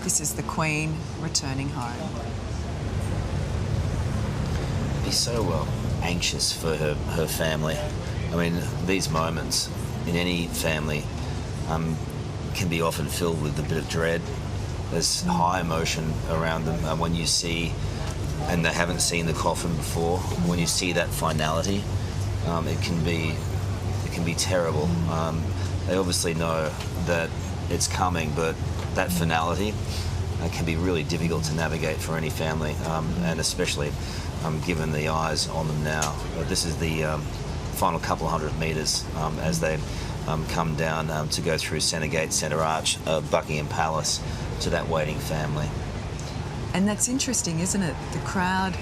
This is the Queen returning home. Be so anxious for her family. I mean, these moments in any family can be often filled with a bit of dread. There's high emotion around them when you see, and they haven't seen the coffin before, when you see that finality, it can be terrible. They obviously know that it's coming, but that finality can be really difficult to navigate for any family, and especially given the eyes on them now. This is the final couple of hundred metres as they come down to go through Centre Gate, Centre Arch of Buckingham Palace to that waiting family. And that's interesting, isn't it? The crowd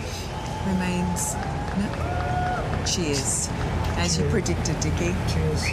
remains... No. Cheers. As you predicted, Dickie. Cheers.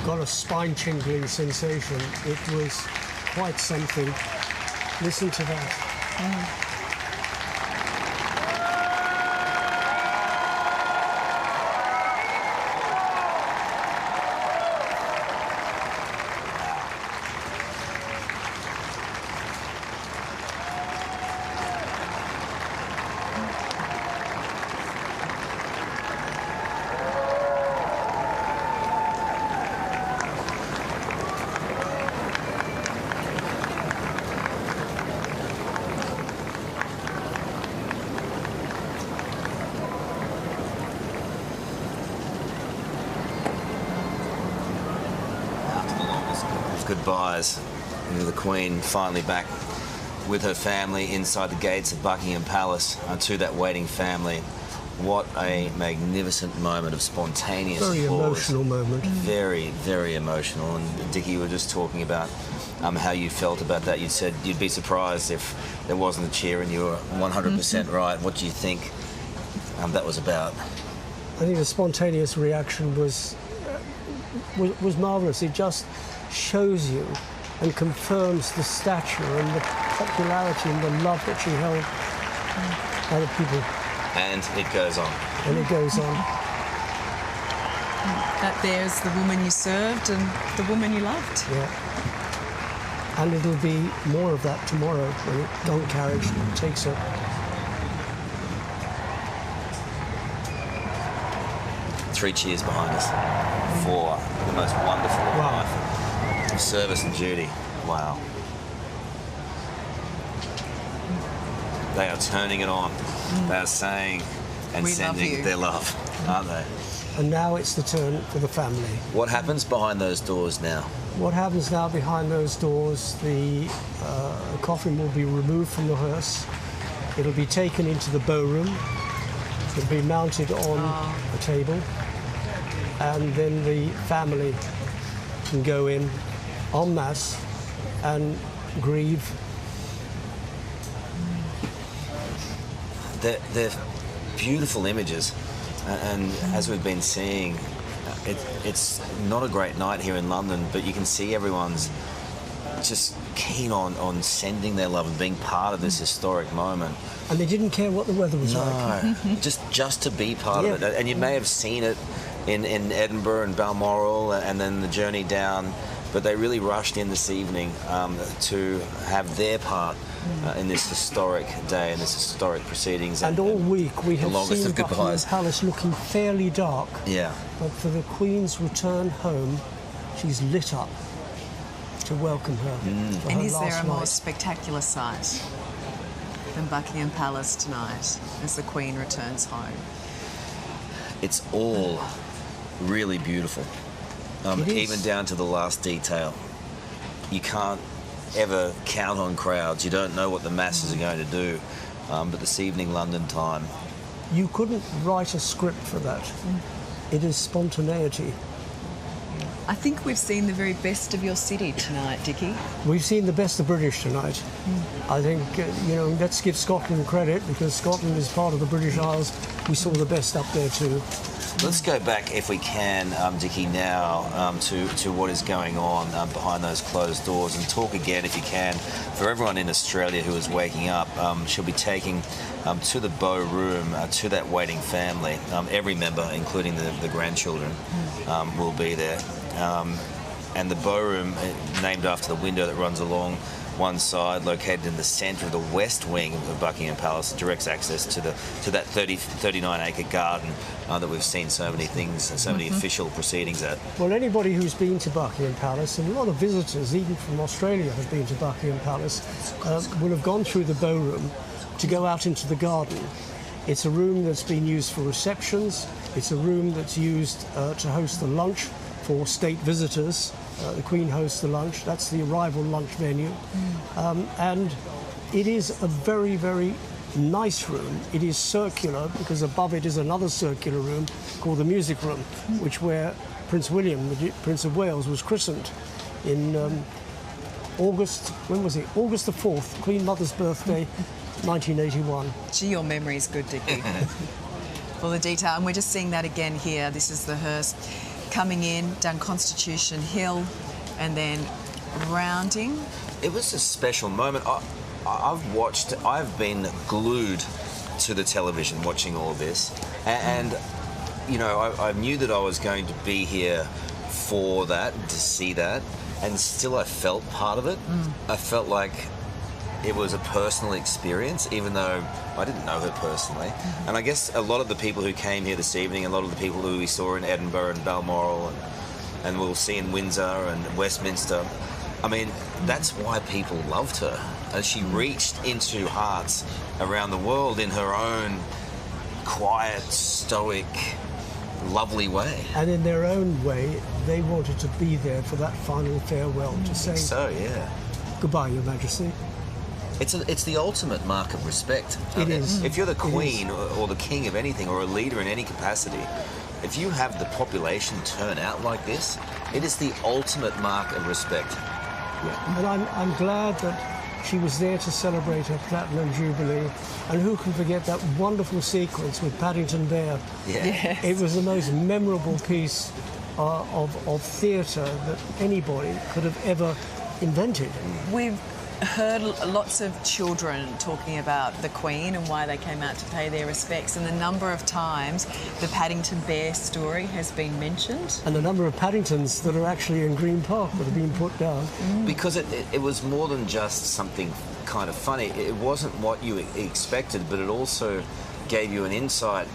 Got a spine-tingling sensation. It was quite something. Listen to that. Goodbyes. The Queen finally back with her family inside the gates of Buckingham Palace to that waiting family. What a magnificent moment of spontaneous Very applause. emotional moment. Very, very emotional. And Dickie, you were just talking about how you felt about that. You said you'd be surprised if there wasn't a cheer, and you were 100% right. What do you think that was about? I think the spontaneous reaction was marvellous. It just shows you and confirms the stature and the popularity and the love that she held by the people. And it goes on. And it goes on. That there's the woman you served and the woman you loved. Yeah. And it'll be more of that tomorrow when the gun carriage takes her. 3 cheers behind us for the most wonderful of life. Service and duty. Wow. They are turning it on. They are saying and sending their love, aren't they? And now it's the turn for the family. What happens behind those doors now? What happens now behind those doors, the coffin will be removed from the hearse. It'll be taken into the bow room. It'll be mounted on a table. And then the family can go in en masse and grieve. They're beautiful images, and as we've been seeing, it's not a great night here in London, but you can see everyone's just keen on sending their love and being part of this historic moment. And they didn't care what the weather was like. No, just to be part of it. And you may have seen it in Edinburgh and Balmoral, and then the journey down, but they really rushed in this evening to have their part in this historic day and this historic proceedings. And all week we have seen Buckingham Palace looking fairly dark. Yeah. But for the Queen's return home, she's lit up to welcome her. And is there a more spectacular sight? than Buckingham Palace tonight as the Queen returns home? It's all really beautiful, It is. even down to the last detail. You can't ever count on crowds. You don't know what the masses are going to do. But this evening, London time, You couldn't write a script for that. It is spontaneity. I think we've seen the very best of your city tonight, Dickie. We've seen the best of British tonight. I think, let's give Scotland credit, because Scotland is part of the British Isles. We saw the best up there too. let's go back, if we can, Dickie, now to what is going on behind those closed doors, and talk again, if you can, for everyone in Australia who is waking up. She'll be taking to the Bow Room, to that waiting family. Every member, including the grandchildren, will be there. And the Bow Room, named after the window that runs along one side, located in the centre of the west wing of Buckingham Palace, directs access to that 39-acre garden that we've seen so many things, so many official proceedings at. Well, anybody who's been to Buckingham Palace, and a lot of visitors, even from Australia, have been to Buckingham Palace, will have gone through the Bow Room to go out into the garden. It's a room that's been used for receptions. It's a room that's used to host the lunch for state visitors. The Queen hosts the lunch. That's the arrival lunch menu. And it is a very, very nice room. It is circular because above it is another circular room called the music room, where Prince William, the Prince of Wales, was christened in August, when was it? August the 4th, Queen Mother's birthday, 1981. Gee, your memory's good, Dickie. All the detail, and we're just seeing that again here. This is the hearse coming in down Constitution Hill and then rounding. It was a special moment. I've been glued to the television watching all of this, and I knew that I was going to be here for that, to see that, and still I felt part of it. I felt like it was a personal experience, even though I didn't know her personally. And I guess a lot of the people who came here this evening, a lot of the people who we saw in Edinburgh and Balmoral and we'll see in Windsor and Westminster, I mean, that's why people loved her. As she reached into hearts around the world in her own quiet, stoic, lovely way. And in their own way, they wanted to be there for that final farewell, to say, So, yeah. goodbye, Your Majesty. It's the ultimate mark of respect. It is. If you're the Queen or the King of anything, or a leader in any capacity, if you have the population turn out like this, it is the ultimate mark of respect. Yeah. And I'm glad that she was there to celebrate her Platinum Jubilee. And who can forget that wonderful sequence with Paddington Bear? Yeah. Yes. It was the most memorable piece of theatre that anybody could have ever invented. We've heard lots of children talking about the Queen and why they came out to pay their respects, and the number of times the Paddington Bear story has been mentioned. And the number of Paddingtons that are actually in Green Park that have been put down. Because it was more than just something kind of funny. It wasn't what you expected, but it also gave you an insight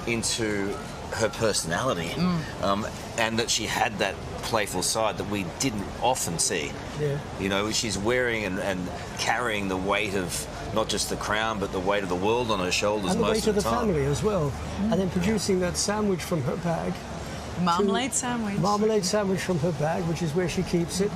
into her personality, and that she had that playful side that we didn't often see. Yeah. She's wearing and carrying the weight of not just the crown, but the weight of the world on her shoulders And the most weight of of the the time. family as well. And then producing that sandwich from her bag. Marmalade sandwich. Marmalade sandwich from her bag, which is where she keeps it.